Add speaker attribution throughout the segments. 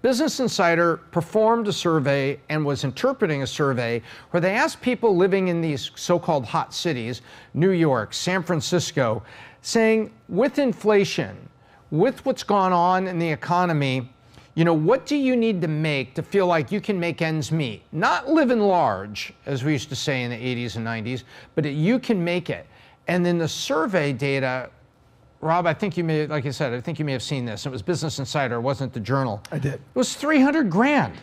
Speaker 1: Business Insider performed a survey and was interpreting a survey where they asked people living in these so-called hot cities, New York, San Francisco, saying, with inflation, with what's gone on in the economy, what do you need to make to feel like you can make ends meet? Not living large, as we used to say in the 80s and 90s, but that you can make it. And then the survey data, Rob, I think you may, like I said, I think you may have seen this. It was Business Insider, it wasn't the Journal.
Speaker 2: I did.
Speaker 1: It was 300 grand.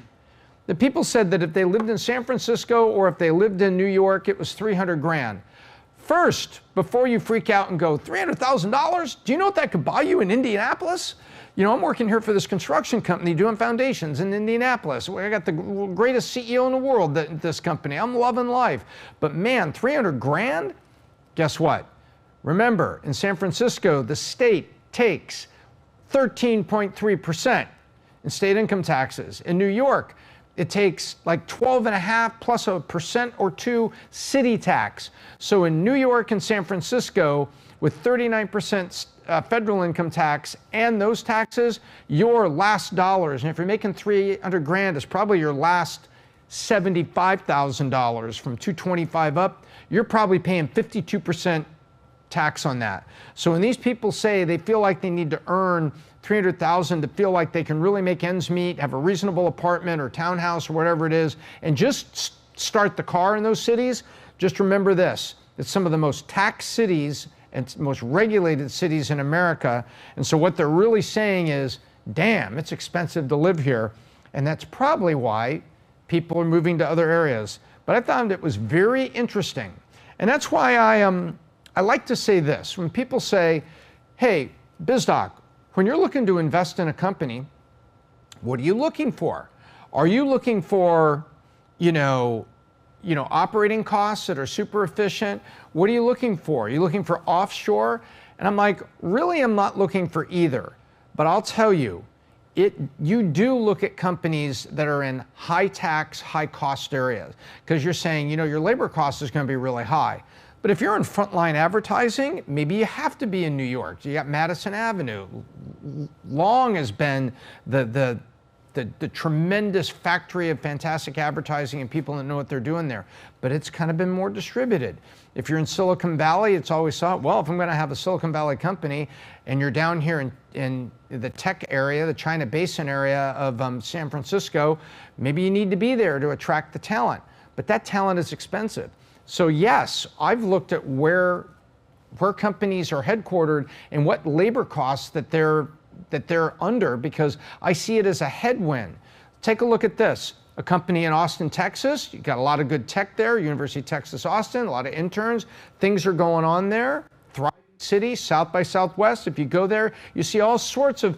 Speaker 1: The people said that if they lived in San Francisco or if they lived in New York, it was 300 grand. First, before you freak out and go, $300,000? Do you know what that could buy you in Indianapolis? I'm working here for this construction company doing foundations in Indianapolis. I got the greatest CEO in the world at this company. I'm loving life. But man, 300 grand? Guess what? Remember, in San Francisco, the state takes 13.3% in state income taxes. In New York, it takes like 12.5 plus a percent or two city tax. So in New York and San Francisco, with 39% federal income tax and those taxes, your last dollars, and if you're making 300 grand, it's probably your last $75,000 from 225 up, you're probably paying 52% tax on that. So when these people say they feel like they need to earn $300,000 to feel like they can really make ends meet, have a reasonable apartment or townhouse or whatever it is, and just start the car in those cities, just remember this, it's some of the most taxed cities and most regulated cities in America. And so what they're really saying is, damn, it's expensive to live here. And that's probably why people are moving to other areas. But I found it was very interesting. And that's why I like to say this. When people say, hey, Biz Doc, when you're looking to invest in a company, what are you looking for? Are you looking for, operating costs that are super efficient? What are you looking for? Are you looking for offshore? And I'm like, really, I'm not looking for either. But I'll tell you, you do look at companies that are in high tax, high cost areas, because you're saying, your labor cost is going to be really high. But if you're in frontline advertising, maybe you have to be in New York. You got Madison Avenue. Long has been the tremendous factory of fantastic advertising and people that know what they're doing there. But it's kind of been more distributed. If you're in Silicon Valley, it's always thought, well, if I'm going to have a Silicon Valley company and you're down here in the tech area, the China Basin area of San Francisco, maybe you need to be there to attract the talent. But that talent is expensive. So yes, I've looked at where companies are headquartered and what labor costs that they're under, because I see it as a headwind. Take a look at this. A company in Austin, Texas, you got a lot of good tech there, University of Texas, Austin, a lot of interns. Things are going on there. Thriving city, South by Southwest. If you go there, you see all sorts of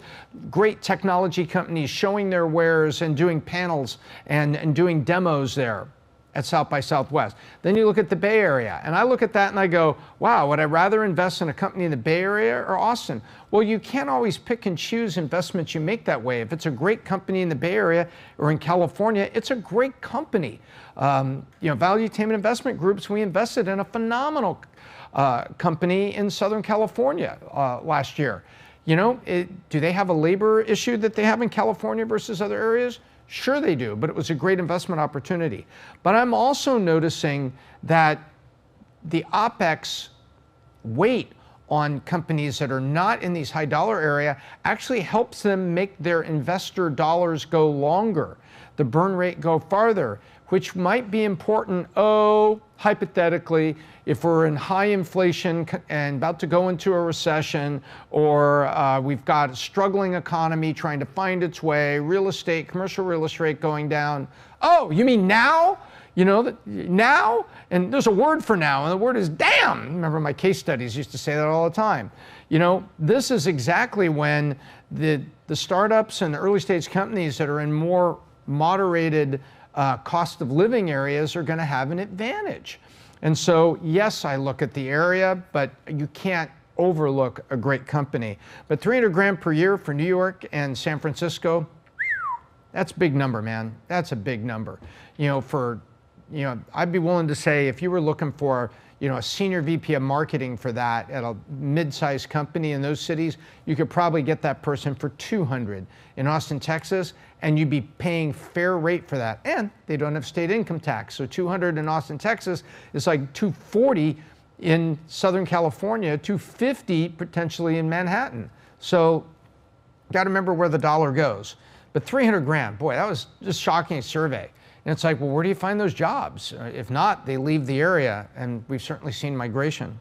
Speaker 1: great technology companies showing their wares and doing panels and doing demos there at South by Southwest. Then you look at the Bay Area, and I look at that and I go, wow, would I rather invest in a company in the Bay Area or Austin? Well, you can't always pick and choose investments you make that way. If it's a great company in the Bay Area or in California, it's a great company. Valuetainment Investment Groups, we invested in a phenomenal company in Southern California last year. Do they have a labor issue that they have in California versus other areas? Sure they do, but it was a great investment opportunity. But I'm also noticing that the OpEx weight on companies that are not in these high dollar area actually helps them make their investor dollars go longer, the burn rate go farther, which might be important, hypothetically, if we're in high inflation and about to go into a recession, or we've got a struggling economy trying to find its way, commercial real estate going down. Oh, you mean now? Now? And there's a word for now, and the word is damn. Remember my case studies used to say that all the time. This is exactly when the startups and the early stage companies that are in more moderated cost of living areas are going to have an advantage. And so, yes, I look at the area, but you can't overlook a great company. But 300 grand per year for New York and San Francisco, that's a big number, man. That's a big number. I'd be willing to say if you were looking for, a senior VP of marketing for that at a mid-sized company in those cities, you could probably get that person for $200 in Austin, Texas, and you'd be paying fair rate for that. And they don't have state income tax. So $200 in Austin, Texas is like $240 in Southern California, $250 potentially in Manhattan. So got to remember where the dollar goes. But 300 grand, boy, that was just shocking survey. And it's like, well, where do you find those jobs? If not, they leave the area, and we've certainly seen migration.